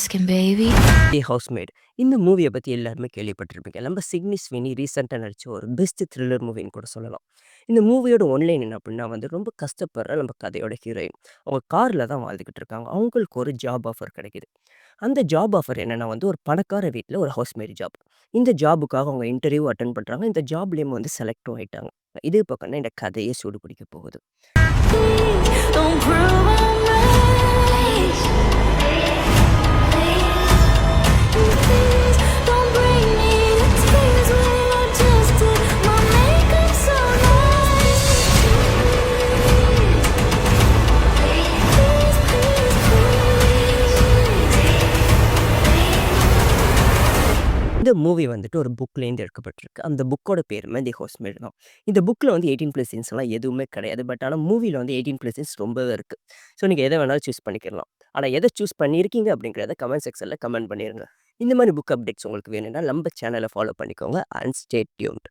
asking, baby? தி housemate. இந்த மூவிய பத்தி எல்லாருமே கேள்விப்பட்டிருப்பீங்க. நம்ம சிட்னி ஸ்வினி ரீசென்ட்டா நடிச்ச ஒரு பெஸ்ட் த்ரில்லர் மூவின்னு கூட சொல்லலாம். இந்த மூவியோட ஒன்லைன் என்ன அப்டின்னா வந்து ரொம்ப கஷ்டப்படுற நம்ம கதையோட ஹீரோயின். அவங்க கார்ல தான் வாழ்ந்துகிட்டு இருக்காங்க. அவங்களுக்கு ஒரு ஜாப் ஆஃபர் கிடைக்குது. அந்த ஜாப் ஆஃபர் என்னன்னா வந்து ஒரு பணக்கார வீட்ல ஒரு ஹவுஸ்மேட் ஜாப். இந்த ஜாபுக்காக அவங்க இன்டர்வியூ அட்டெண்ட் பண்றாங்க. இந்த ஜாப்லயும் வந்து செலக்டும் ஆயிட்டாங்க. இது பக்கம்னா இந்த கதையே சூடு பிடிக்க போகுது. Don't prove I'm right. Please don't bring me to tears when I just did my makeup so nice. Please, please, இந்த மூவி வந்துட்டு ஒரு புக்லேருந்து எடுக்கப்பட்டிருக்கு. அந்த புக்கோட பேருமே தி ஹவுஸ்மேட் தான். இந்த புக்ல வந்து 18+ சீன்ஸ்லாம் எதுவுமே கிடையாது. பட் ஆனா மூவில வந்து 18+ சீன்ஸ் ரொம்பவே இருக்கு. ஸோ நீங்க எத வேணாலும் சூஸ் பண்ணிக்கலாம். ஆனா எத சூஸ் பண்ணியிருக்கீங்க அப்படிங்கிறத கமெண்ட் செக்ஷன்ல கமெண்ட் பண்ணிருங்க. இந்த மாரி புக் அப்டேட்ஸ் உங்களுக்கு வேணும்னா நம்ம சேனல ஃபாலோ பண்ணிக்கோங்க அண்ட் ஸ்டே டியூன்ட்.